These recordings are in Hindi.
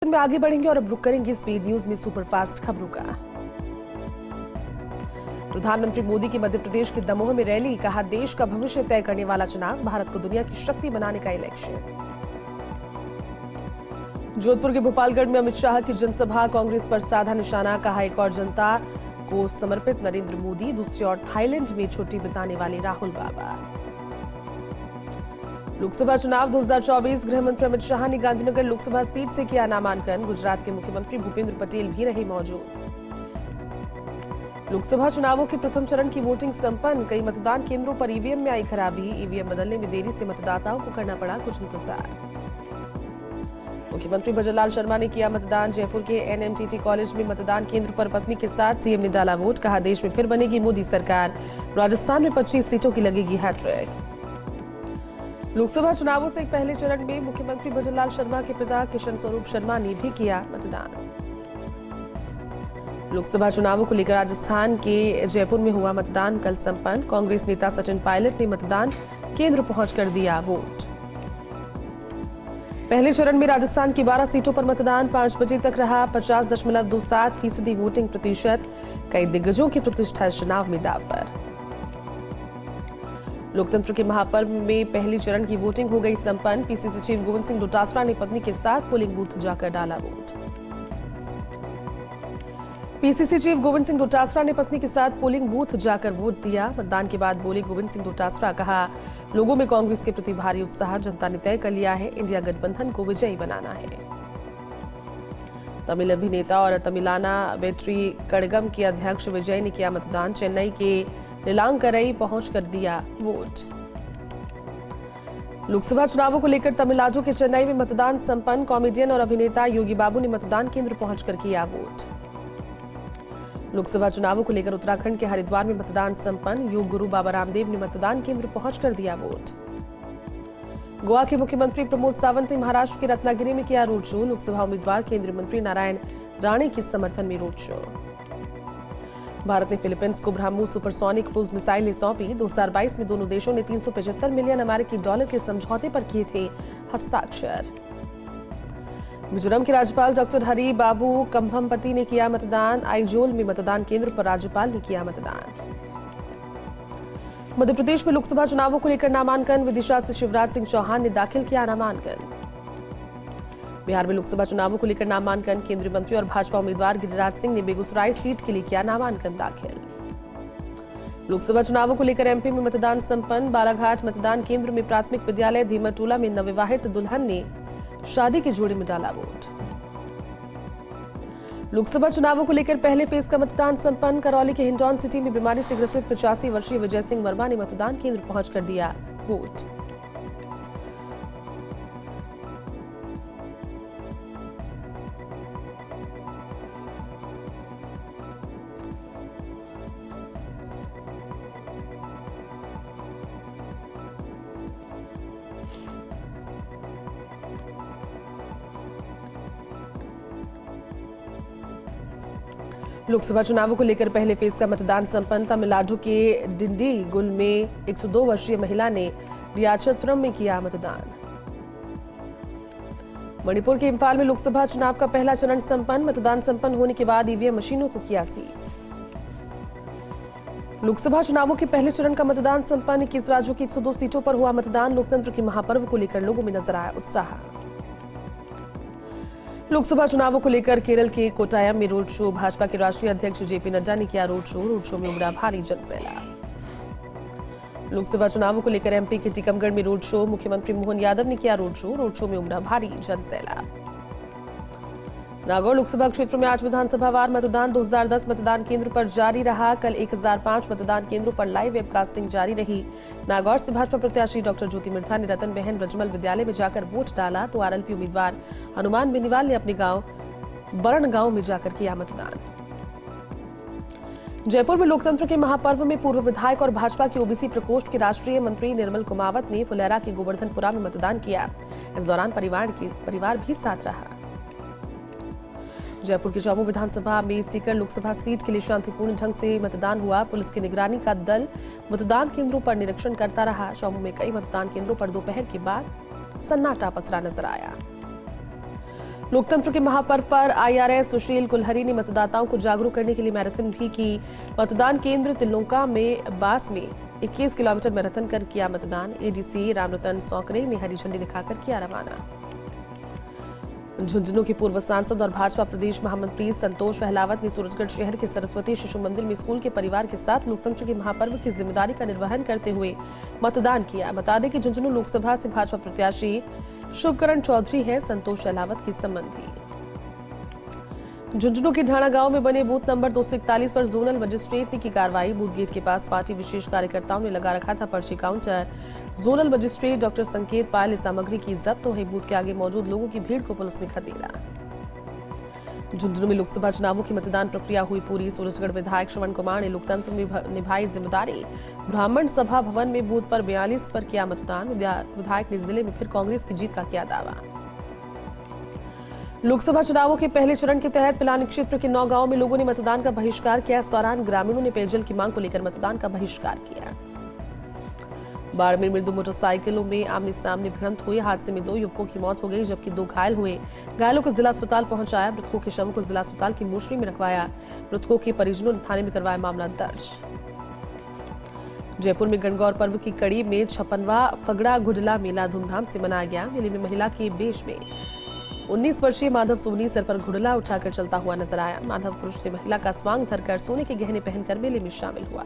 में आगे बढ़ेंगे और अब रुक करेंगे स्पीड न्यूज में सुपरफास्ट खबरों का। प्रधानमंत्री मोदी की मध्य प्रदेश के दमोह में रैली, कहा देश का भविष्य तय करने वाला चुनाव, भारत को दुनिया की शक्ति बनाने का इलेक्शन। जोधपुर के भोपालगढ़ में अमित शाह की जनसभा, कांग्रेस पर साधा निशाना, कहा एक और जनता को समर्पित नरेंद्र मोदी, दूसरी ओर थाईलैंड में छुट्टी बिताने वाले राहुल बाबा। लोकसभा चुनाव 2024, गृह मंत्री अमित शाह ने गांधीनगर लोकसभा सीट से किया नामांकन, गुजरात के मुख्यमंत्री भूपेंद्र पटेल भी रहे मौजूद। लोकसभा चुनावों के प्रथम चरण की वोटिंग संपन्न, कई मतदान केंद्रों पर ईवीएम में आई खराबी, ईवीएम बदलने में देरी से मतदाताओं को करना पड़ा कुछ इंतजार। मुख्यमंत्री भजनलाल शर्मा ने किया मतदान, जयपुर के एनएमटीटी कॉलेज में मतदान केंद्र पर पत्नी के साथ सीएम ने डाला वोट, कहा देश में फिर बनेगी मोदी सरकार, राजस्थान में 25 सीटों की लगेगी हैट्रिक। लोकसभा चुनावों से पहले चरण में मुख्यमंत्री भजनलाल शर्मा के पिता किशन स्वरूप शर्मा ने भी किया मतदान। लोकसभा चुनावों को लेकर राजस्थान के जयपुर में हुआ मतदान कल संपन्न, कांग्रेस नेता सचिन पायलट ने मतदान केंद्र पहुंचकर दिया वोट। पहले चरण में राजस्थान की 12 सीटों पर मतदान 5 बजे तक रहा, 50.27% वोटिंग प्रतिशत, कई दिग्गजों की प्रतिष्ठा इस चुनाव में दांव पर। लोकतंत्र के महापर्व में पहले चरण की वोटिंग हो गई संपन्न, पीसीसी चीफ गोविंद सिंह डोटासरा ने पत्नी के साथ पोलिंग बूथ जाकर डाला vote. PCC chief Govind Singh Dotasra ने पत्नी के साथ पोलिंग बूथ जाकर वोट दिया। मतदान के बाद बोले गोविंद सिंह डोटासरा, कहा लोगों में कांग्रेस के प्रति भारी उत्साह, जनता ने तय कर लिया है इंडिया गठबंधन को विजयी बनाना है। तमिल अभिनेता और तमिलाना वेट्री कड़गम के अध्यक्ष विजय ने किया मतदान, चेन्नई के नीलांकरई पहुंचकर दिया वोट। लोकसभा चुनावों को लेकर तमिलनाडु के चेन्नई में मतदान संपन्न, कॉमेडियन और अभिनेता योगी बाबू ने मतदान केंद्र पहुंचकर किया वोट। लोकसभा चुनावों को लेकर उत्तराखंड के हरिद्वार में मतदान संपन्न, योग गुरु बाबा रामदेव ने मतदान केंद्र पहुंचकर दिया वोट। गोवा के मुख्यमंत्री प्रमोद सावंत ने महाराष्ट्र के रत्नागिरी में किया रोड शो, लोकसभा उम्मीदवार केंद्रीय मंत्री नारायण राणे के समर्थन में रोड शो। भारत ने फिलीपींस को ब्रह्मोस सुपरसोनिक क्रूज मिसाइलें सौंपी, 2022 में दोनों देशों ने $375 मिलियन अमेरिकी डॉलर के समझौते पर किए थे हस्ताक्षर। मिजोरम के राज्यपाल डॉक्टर हरी बाबू कंभमपति ने किया मतदान, आइजोल में मतदान केंद्र पर राज्यपाल ने किया मतदान। मध्य प्रदेश में लोकसभा चुनावों को लेकर नामांकन, विदिशा से शिवराज सिंह चौहान ने दाखिल किया नामांकन। बिहार में लोकसभा चुनावों को लेकर नामांकन, केंद्रीय मंत्री और भाजपा उम्मीदवार गिरिराज सिंह ने बेगूसराय सीट के लिए किया नामांकन दाखिल। लोकसभा चुनावों को लेकर एमपी में मतदान संपन्न, बालाघाट मतदान केंद्र में प्राथमिक विद्यालय धीमरटोला में नवविवाहित दुल्हन ने शादी के जोड़े में डाला वोट। लोकसभा चुनावों को लेकर पहले फेज का मतदान संपन्न, करौली के हिंडौन सिटी में बीमारी से ग्रसित 85 वर्षीय विजय सिंह वर्मा ने मतदान केंद्र पहुंचकर दिया वोट। लोकसभा चुनावों को लेकर पहले फेज का मतदान संपन्न, तमिलनाडु के डिंडीगुल में 102 वर्षीय महिला ने रियाचत्रम में किया मतदान। मणिपुर के इम्फाल में लोकसभा चुनाव का पहला चरण संपन्न, मतदान संपन्न होने के बाद ईवीएम मशीनों को किया सीज। लोकसभा चुनावों के पहले चरण का मतदान संपन्न, 21 राज्यों की 102 सीटों पर हुआ मतदान, लोकतंत्र के महापर्व को लेकर लोगों में नजर आया उत्साह। लोकसभा चुनावों को लेकर केरल के कोट्टायम में रोड शो, भाजपा के राष्ट्रीय अध्यक्ष जेपी नड्डा ने किया रोड शो में उमड़ा भारी जनसैलाब। लोकसभा चुनावों को लेकर एमपी के टीकमगढ़ में रोड शो, मुख्यमंत्री मोहन यादव ने किया रोड शो में उमड़ा भारी जनसैलाब। नागौर लोकसभा क्षेत्र में आज विधानसभावार मतदान, 2010 मतदान केंद्र पर जारी रहा, कल 1005 मतदान केंद्रों पर लाइव वेबकास्टिंग जारी रही। नागौर से भाजपा प्रत्याशी डॉक्टर ज्योति मिर्धा ने रतन बहन रजमल विद्यालय में जाकर वोट डाला, तो आरएलपी उम्मीदवार हनुमान बेनीवाल ने अपने गांव बरण गांव में जाकर किया मतदान। जयपुर में लोकतंत्र के महापर्व में पूर्व विधायक और भाजपा के ओबीसी प्रकोष्ठ के राष्ट्रीय मंत्री निर्मल कुमावत ने फुलेरा के गोवर्धनपुरा में मतदान किया, इस दौरान परिवार भी साथ रहा। जयपुर की चौमू विधानसभा में सीकर लोकसभा सीट के लिए शांतिपूर्ण ढंग से मतदान हुआ, पुलिस की निगरानी का दल मतदान केंद्रों पर निरीक्षण करता रहा। चौमू में कई मतदान केंद्रों पर दोपहर के बाद सन्नाटा पसरा नजर आया। लोकतंत्र के महापर्व पर आईआरएस सुशील कुलहरी ने मतदाताओं को जागरूक करने के लिए मैराथन भी की। मतदान केंद्र तिलोंका में बास में 21 किलोमीटर मैराथन कर किया मतदान। एडीसी रामरतन सौकरे ने हरी झंडी दिखाकर किया रवाना। झुंझुनू के पूर्व सांसद और भाजपा प्रदेश महामंत्री संतोष अहलावत ने सूरजगढ़ शहर के सरस्वती शिशु मंदिर में स्कूल के परिवार के साथ लोकतंत्र के महापर्व की जिम्मेदारी का निर्वहन करते हुए मतदान किया। बता दें कि झुंझुनू लोकसभा से भाजपा प्रत्याशी शुभकरण चौधरी है संतोष अहलावत की संबंधी। झुंझुनू के ढाणा गांव में बने बूथ नंबर 241 पर जोनल मजिस्ट्रेट ने की कार्रवाई। बूथ गेट के पास पार्टी विशेष कार्यकर्ताओं ने लगा रखा था पर्ची काउंटर। जोनल मजिस्ट्रेट डॉक्टर संकेत पाल ने सामग्री की जब्त। वहीं बूथ के आगे मौजूद लोगों की भीड़ को पुलिस ने खदेड़ा। झुंझुनू में लोकसभा चुनावों की मतदान प्रक्रिया हुई पूरी। सूरजगढ़ विधायक श्रवण कुमार ने लोकतंत्र में निभाई जिम्मेदारी। ब्राह्मण सभा भवन में बूथ पर 42 पर किया मतदान। विधायक ने जिले में फिर कांग्रेस की जीत का किया दावा। लोकसभा चुनावों के पहले चरण के तहत पिलानी क्षेत्र के 9 गांवों में लोगों ने मतदान का बहिष्कार किया। इस दौरान ग्रामीणों ने पेयजल की मांग को लेकर मतदान का बहिष्कार किया। बाड़मेर में 2 मोटरसाइकिलों में आमने सामने भिड़ंत हुई। हादसे में 2 युवकों की मौत हो गई जबकि 2 घायल हुए। घायलों को जिला अस्पताल पहुंचाया। मृतकों के शवों को जिला अस्पताल की मोर्चरी में रखवाया। मृतकों के परिजनों ने थाने में करवाया मामला दर्ज। जयपुर में गणगौर पर्व की कड़ी में 56वां फगड़ा गुडला मेला धूमधाम से मनाया गया। मेले में महिला के वेश में 19 वर्षीय माधव सोनी सर पर घुड़ला उठाकर चलता हुआ नजर आया। माधव पुरुष से महिला का स्वांग धरकर सोने के गहने पहनकर मेले में शामिल हुआ।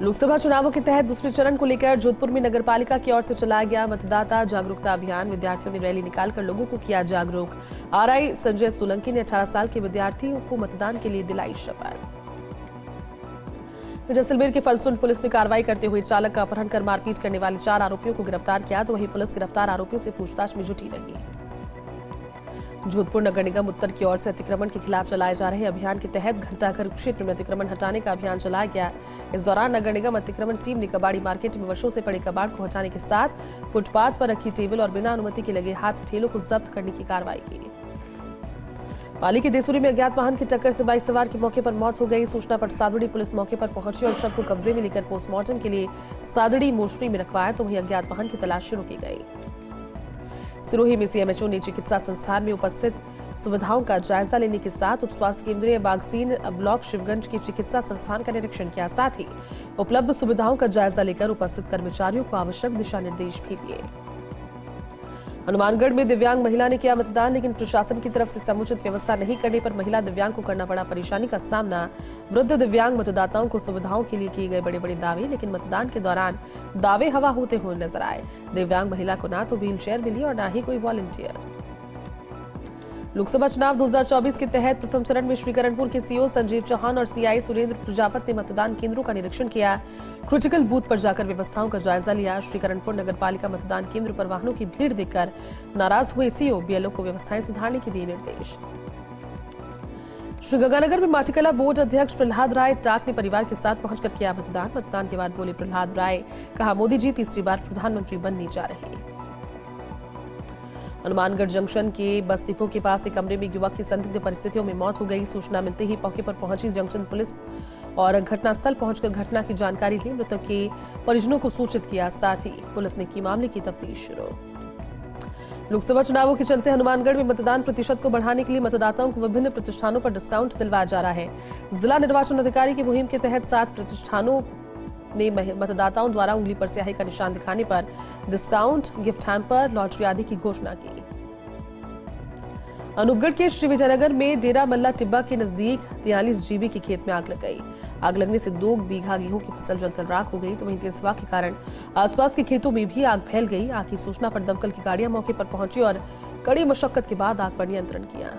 लोकसभा चुनावों के तहत दूसरे चरण को लेकर जोधपुर में नगरपालिका की ओर से चलाया गया मतदाता जागरूकता अभियान। विद्यार्थियों ने रैली निकालकर लोगों को किया जागरूक। आरआई संजय सोलंकी ने 18 साल के विद्यार्थियों को मतदान के लिए दिलाई शपथ। जैसलमेर के फलसुंड पुलिस में कार्रवाई करते हुए चालक का अपहरण कर मारपीट करने वाले 4 आरोपियों को गिरफ्तार किया। तो वहीं पुलिस गिरफ्तार आरोपियों से पूछताछ में जुटी रही। जोधपुर नगर निगम उत्तर की ओर से अतिक्रमण के खिलाफ चलाए जा रहे अभियान के तहत घंटाघर क्षेत्र में अतिक्रमण हटाने का अभियान चलाया गया। इस दौरान नगर निगम अतिक्रमण टीम ने कबाड़ी मार्केट में वर्षों से पड़े कबाड़ को हटाने के साथ फुटपाथ पर रखी टेबल और बिना अनुमति के लगे हाथ ठेलों को जब्त करने की कार्रवाई की। पाली के देसुरी में अज्ञात वाहन की टक्कर से बाइक सवार की मौके पर मौत हो गई। सूचना पर सादड़ी पुलिस मौके पर पहुंची और शव को कब्जे में लेकर पोस्टमार्टम के लिए सादड़ी मोर्चरी में रखवाया। तो वहीं अज्ञात वाहन की तलाश शुरू की गई। सिरोही में सीएमएचओ ने चिकित्सा संस्थान में उपस्थित सुविधाओं का जायजा लेने के साथ उप स्वास्थ्य केंद्र बागसीन ब्लॉक शिवगंज की चिकित्सा संस्थान का निरीक्षण किया। साथ ही उपलब्ध सुविधाओं का जायजा लेकर उपस्थित कर्मचारियों को आवश्यक दिशा निर्देश भी दिए। हनुमानगढ़ में दिव्यांग महिला ने किया मतदान, लेकिन प्रशासन की तरफ से समुचित व्यवस्था नहीं करने पर महिला दिव्यांग को करना पड़ा परेशानी का सामना। वृद्ध दिव्यांग मतदाताओं को सुविधाओं के लिए किए गए बड़े बड़े दावे, लेकिन मतदान के दौरान दावे हवा होते हुए नजर आए। दिव्यांग महिला को ना तो व्हील चेयर मिली और न ही कोई वॉलंटियर। लोकसभा चुनाव 2024 के तहत प्रथम चरण में श्रीकरणपुर के सीओ संजीव चौहान और सीआई सुरेंद्र प्रजापत ने मतदान केंद्रों का निरीक्षण किया। क्रिटिकल बूथ पर जाकर व्यवस्थाओं का जायजा लिया। श्रीकरणपुर नगरपालिका मतदान केंद्र पर वाहनों की भीड़ देखकर नाराज हुए सीओ बीएलओ को व्यवस्थाएं सुधारने के दिए निर्देश। श्रीगंगानगर में माटीकला बोर्ड अध्यक्ष प्रहलाद राय टाक ने परिवार के साथ पहुंचकर किया मतदान। मतदान के बाद बोले प्रहलाद राय, कहा मोदी जी तीसरी बार प्रधानमंत्री बनने जा रहे हैं। हनुमानगढ़ जंक्शन के बस डिपो के पास एक कमरे में युवक की संदिग्ध परिस्थितियों में मौत हो गई। सूचना मिलते ही मौके पर पहुंची जंक्शन पुलिस और घटनास्थल पहुंचकर घटना की जानकारी ली। मृतक के परिजनों को सूचित किया। साथ ही पुलिस ने की मामले की तफ्तीश शुरू। लोकसभा चुनावों के चलते हनुमानगढ़ में मतदान प्रतिशत को बढ़ाने के लिए मतदाताओं को विभिन्न प्रतिष्ठानों पर डिस्काउंट दिलवाया जा रहा है। जिला निर्वाचन अधिकारी की मुहिम के तहत 7 प्रतिष्ठानों ने मतदाताओं द्वारा उंगली पर स्याही का निशान दिखाने पर डिस्काउंट, गिफ्ट हैम्पर, लॉटरी आदि की घोषणा की। अनूपगढ़ के श्री विजयनगर में डेरा मल्ला टिब्बा के नजदीक 43 जीबी के खेत में आग लग गई। आग लगने से 2 बीघा गेहूं की फसल जलकर राख हो गई। तो वहीं तेज हवा के कारण आसपास के खेतों में भी आग फैल गई। आग की सूचना पर दमकल की गाड़ियां मौके पर पहुंची और कड़ी मशक्कत के बाद आग पर नियंत्रण किया।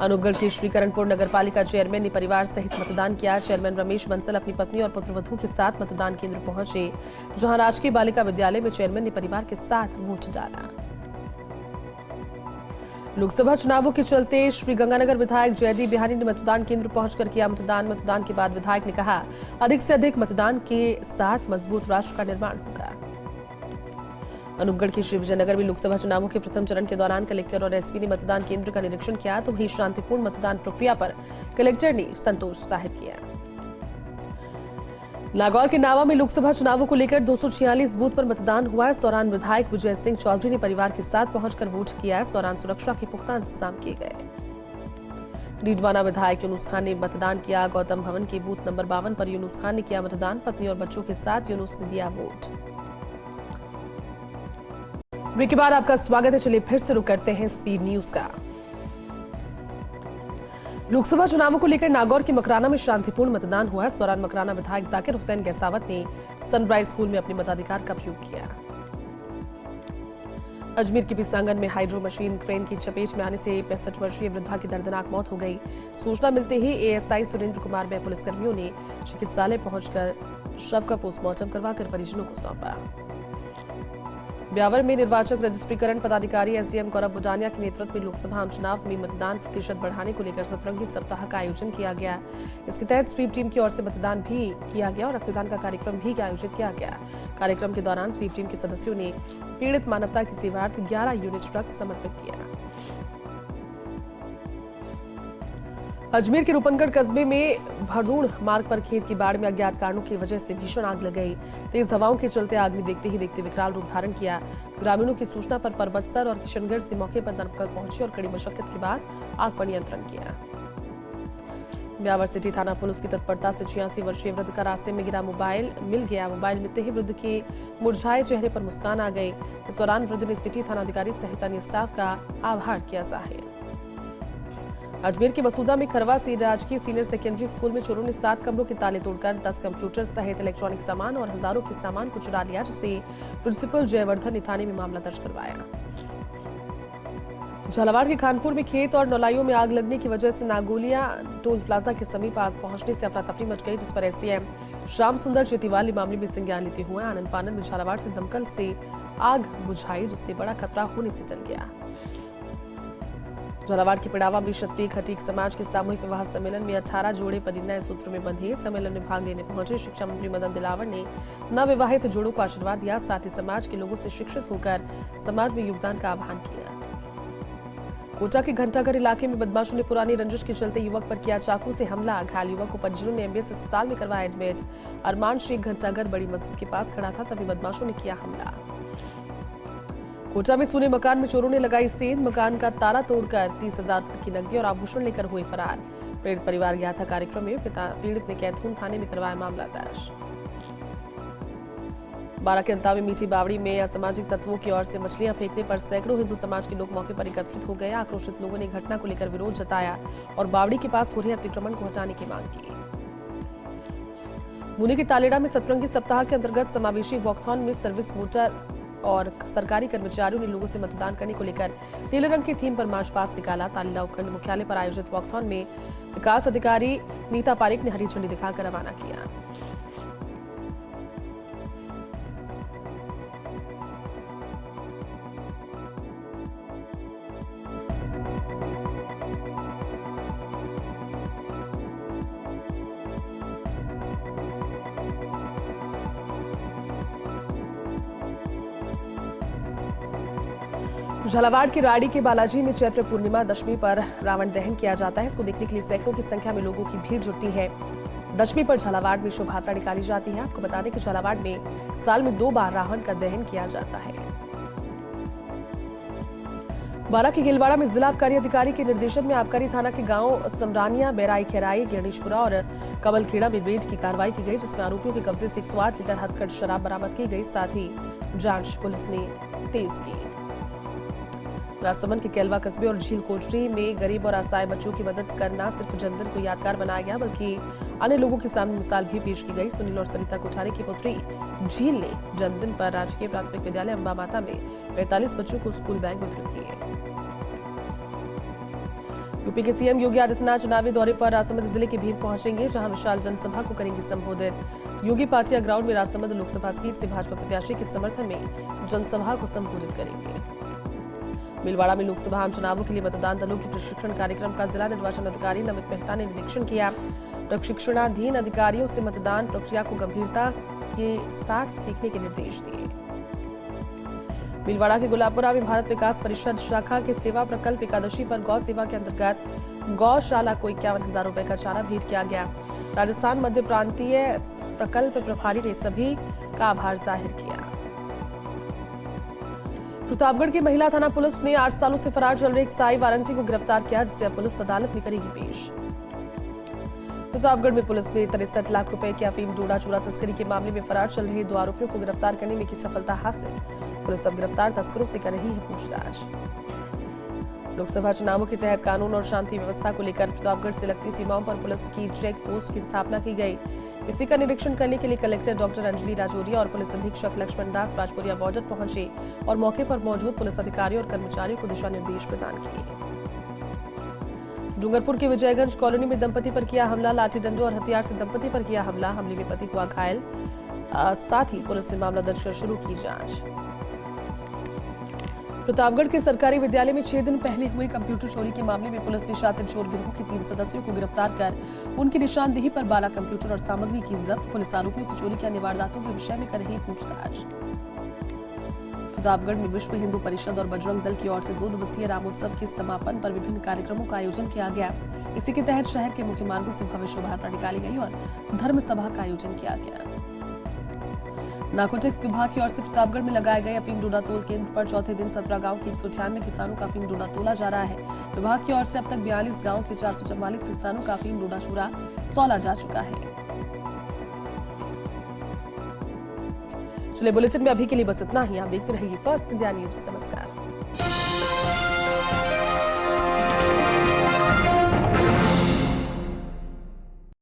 अनूपगढ़ के श्रीकरणपुर नगरपालिका चेयरमैन ने परिवार सहित मतदान किया। चेयरमैन रमेश बंसल अपनी पत्नी और पुत्रवधू के साथ मतदान केंद्र पहुंचे, जहां राजकीय बालिका विद्यालय में चेयरमैन ने परिवार के साथ वोट डाला। लोकसभा चुनावों के चलते श्रीगंगानगर विधायक जयदीप बिहारी ने मतदान केंद्र पहुंचकर किया मतदान। मतदान के बाद विधायक ने कहा, अधिक से अधिक मतदान के साथ मजबूत राष्ट्र का निर्माण होगा। अनूपगढ़ के श्री विजयनगर में लोकसभा चुनावों के प्रथम चरण के दौरान कलेक्टर और एसपी ने मतदान केंद्र का निरीक्षण किया। तो वहीं शांतिपूर्ण मतदान प्रक्रिया पर कलेक्टर ने संतोष जाहिर किया। नागौर के नावा में लोकसभा चुनावों को लेकर 246 बूथ पर मतदान हुआ। इस दौरान विधायक विजय सिंह चौधरी ने परिवार के साथ पहुंचकर वोट किया। इस दौरान सुरक्षा के पुख्ता इंतजाम किए गए। डीडवाना विधायक यूनुस खान ने मतदान किया। गौतम भवन के बूथ नंबर 52 पर यूनुस खान ने किया मतदान। पत्नी और बच्चों के साथ यूनुस ने दिया वोट। ब्रेक के बाद आपका स्वागत है। चलिए फिर से रुक करते हैं स्पीड न्यूज का। लोकसभा चुनावों को लेकर नागौर के मकराना में शांतिपूर्ण मतदान हुआ। इस दौरान मकराना विधायक जाकिर हुसैन गैसावत ने सनराइज स्कूल में अपने मताधिकार का प्रयोग किया। अजमेर के पिसांगन में हाइड्रो मशीन क्रेन की चपेट में आने से 65 वर्षीय वृद्धा की दर्दनाक मौत हो गई। सूचना मिलते ही एएसआई सुरेंद्र कुमार में पुलिसकर्मियों ने चिकित्सालय पहुंचकर शव का पोस्टमार्टम करवाकर परिजनों को सौंपा। ब्यावर में निर्वाचक रजिस्ट्रीकरण पदाधिकारी एसडीएम गौरव बुडानिया के नेतृत्व में लोकसभा चुनाव में मतदान प्रतिशत बढ़ाने को लेकर सतरंगी सप्ताह का आयोजन किया गया। इसके तहत स्वीप टीम की ओर से मतदान भी किया गया और रक्तदान का कार्यक्रम भी आयोजित किया गया। कार्यक्रम के दौरान स्वीप टीम के सदस्यों ने पीड़ित मानवता की सेवार्थ 11 यूनिट रक्त समर्पित किया। अजमेर के रूपनगढ़ कस्बे में भरदूण मार्ग पर खेत की बाढ़ में अज्ञात कारणों की वजह से भीषण आग लग गई। तेज हवाओं के चलते आग ने देखते ही देखते विकराल रूप धारण किया। ग्रामीणों की सूचना पर परबतसर और किशनगढ़ से मौके पर दमकल पहुंची और कड़ी मशक्कत के बाद आग पर नियंत्रण किया। ब्यावर सिटी थाना पुलिस की तत्परता से 86 वर्षीय वृद्ध का रास्ते में गिरा मोबाइल मिल गया। मोबाइल मिलते ही वृद्ध के मुरझाए चेहरे पर मुस्कान आ गई। इस दौरान वृद्ध ने सिटी थानाधिकारी सहित अन्य स्टाफ का आभार किया जाहिर। अजमेर के मसूदा में खरवा से राजकीय सीनियर सेकेंडरी स्कूल में चोरों ने 7 कमरों के ताले तोड़कर 10 कंप्यूटर सहित इलेक्ट्रॉनिक सामान और हजारों के सामान को चुरा लिया, जिससे प्रिंसिपल जयवर्धन ने थाने में मामला दर्ज करवाया। झालावाड़ के खानपुर में खेत और नौलाइयों में आग लगने की वजह से नागोलिया टोल प्लाजा के समीप आग पहुंचने से अफरा तफरी मच गई, जिस पर एसडीएम श्याम सुंदर चेतीवाल ने मामले में संज्ञान लेते हुए आनंद फानन में झालावाड़ से दमकल से आग बुझाई, जिससे बड़ा खतरा होने से टल गया। झालावाड़ के पिड़ावा में क्षत्रिय खटीक समाज के सामूहिक विवाह सम्मेलन में 18 जोड़े परिणय सूत्र में बंधे। सम्मेलन में भाग लेने पहुंचे शिक्षा मंत्री मदन दिलावर ने नवविवाहित जोड़ों को आशीर्वाद दिया। साथ ही समाज के लोगों से शिक्षित होकर समाज में योगदान का आह्वान किया। कोटा के घंटाघर इलाके में बदमाशों ने पुरानी रंजिश के चलते युवक पर किया चाकू से हमला। घायल युवक को परिजनों ने एमबीएस अस्पताल में करवाया एडमिट। अरमान शेख घंटाघर बड़ी मस्जिद के पास खड़ा था, तभी बदमाशों ने किया हमला। कोटा में सोने मकान में चोरों ने लगाई सेंध। मकान का ताला तोड़कर 30,000 की नकदी और आभूषण लेकर हुए फरार। पीड़ित परिवार गया था कार्यक्रम में। पीड़ित ने कैथून थाने में करवाया मामला दर्ज। बारां के अंतावे मीठी बावड़ी में असामाजिक तत्वों की ओर से मछलियां फेंकने पर सैकड़ों हिंदू समाज के लोग मौके पर एकत्रित हो गए। आक्रोशित लोगों ने घटना को लेकर विरोध जताया और बावड़ी के पास हो रहे अतिक्रमण को हटाने की मांग की। मुनी के तालेड़ा में सतरंगी सप्ताह के अंतर्गत समावेशी वॉकथॉन में सर्विस वोटर और सरकारी कर्मचारियों ने लोगों से मतदान करने को लेकर नीले रंग की थीम पर मार्च पास्ट निकाला। तालेड़ा उपखंड मुख्यालय पर आयोजित वॉकथॉन में विकास अधिकारी नीता पारेख ने हरी झंडी दिखाकर रवाना किया। झालावाड़ के राड़ी के बालाजी में चैत्र पूर्णिमा दशमी पर रावण दहन किया जाता है। इसको देखने के लिए सैकड़ों की संख्या में लोगों की भीड़ जुटती है। दशमी पर झालावाड़ में शोभा यात्रा निकाली जाती है। आपको बता दें कि झालावाड़ में साल में 2 बार रावण का दहन किया जाता है। बारां के गिलवाड़ा में जिला आबकारी अधिकारी के निर्देशन में आबकारी थाना के गांव समरानिया, बैराई खैराई, गणेशपुरा और कमलखेड़ा में रेड की कार्रवाई की गई, जिसमें आरोपियों के कब्जे से 108 लीटर हथकढ़ शराब बरामद की गई। साथ ही जांच पुलिस ने तेज की। राजसमंद के केलवा कस्बे और झील कोटरी में गरीब और असहाय बच्चों की मदद करना सिर्फ जन्मदिन को यादगार बनाया गया, बल्कि अन्य लोगों के सामने मिसाल भी पेश की गई। सुनील और सरिता कोठारी की पुत्री झील ने जन्मदिन पर राजकीय प्राथमिक विद्यालय अंबा माता में 45 बच्चों को स्कूल बैग वितरित किए। यूपी के सीएम योगी आदित्यनाथ चुनावी दौरे पर राजसमंद जिले के भीम पहुंचेंगे, जहां विशाल जनसभा को करेंगे संबोधित। योगी पाटिया ग्राउंड में राजसमंद लोकसभा सीट से भाजपा प्रत्याशी के समर्थन में जनसभा को संबोधित करेंगे। भीलवाड़ा में लोकसभा आम चुनावों के लिए मतदान दलों के प्रशिक्षण कार्यक्रम का जिला निर्वाचन अधिकारी नमित मेहता ने निरीक्षण किया। प्रशिक्षणाधीन अधिकारियों से मतदान प्रक्रिया को गंभीरता के साथ सीखने के निर्देश दिए। भीलवाड़ा के गुलाबपुरा में भारत विकास परिषद शाखा के सेवा प्रकल्प एकादशी पर गौ सेवा के अंतर्गत गौशाला को 51,000 रुपए का चारा भेंट किया गया। राजस्थान मध्य प्रांतीय प्रकल्प प्रभारी ने सभी का आभार जाहिर किया। प्रतापगढ़ की महिला थाना पुलिस ने 8 सालों से फरार चल रहे एक साई वारंटी को गिरफ्तार किया, जिसे अब पुलिस अदालत में करेगी पेश। प्रतापगढ़ में पुलिस ने 63 लाख रुपए की अफीम डोडा चूरा तस्करी के मामले में फरार चल रहे 2 आरोपियों को गिरफ्तार करने में की सफलता हासिल। पुलिस अब गिरफ्तार तस्करों से कर रही है पूछताछ। लोकसभा चुनावों के तहत कानून और शांति व्यवस्था को लेकर प्रतापगढ़ से लगती सीमाओं पर पुलिस की चेक पोस्ट की स्थापना की गई। इसी का निरीक्षण करने के लिए कलेक्टर डॉक्टर अंजलि राजौरिया और पुलिस अधीक्षक लक्ष्मण दास बाजपुरिया बॉर्डर पहुंचे और मौके पर मौजूद पुलिस अधिकारियों और कर्मचारियों को दिशा निर्देश प्रदान किए। डूंगरपुर के विजयगंज कॉलोनी में दंपति पर किया हमला, लाठी डंडों और हथियार से दंपति पर किया हमला। हमले में पति हुआ घायल। साथ ही पुलिस ने मामला दर्ज कर शुरू की जांच। प्रतापगढ़ के सरकारी विद्यालय में 6 दिन पहले हुए कंप्यूटर चोरी के मामले में पुलिस ने शातिर चोर गिरोह के 3 सदस्यों को गिरफ्तार कर उनकी निशानदेही पर 12 कंप्यूटर और सामग्री की जब्त। पुलिस आरोपियों से चोरी की अन्य वारदातों के विषय में कर रही पूछताछ। प्रतापगढ़ में विश्व हिंदू परिषद और बजरंग दल की ओर से 2 दिवसीय रामोत्सव के समापन पर विभिन्न कार्यक्रमों का आयोजन किया गया। इसी के तहत शहर के मुख्य मार्गों से भव्य शोभा यात्रा निकाली गई और धर्म सभा का आयोजन किया गया। नारकोटिक्स विभाग की ओर से प्रतापगढ़ में लगाए गए अफीम डोडा तोल केंद्र पर चौथे दिन 17 गांव के 198 किसानों का अफीम डोडा तोला जा रहा है। विभाग की ओर से अब तक 42 गांव के 444 किसानों का अफीम डोडा चूरा तोला जा चुका है। चलिए बुलेटिन में अभी के लिए बस इतना ही। आप देखते रहिए फर्स्ट इंडिया न्यूज। नमस्कार।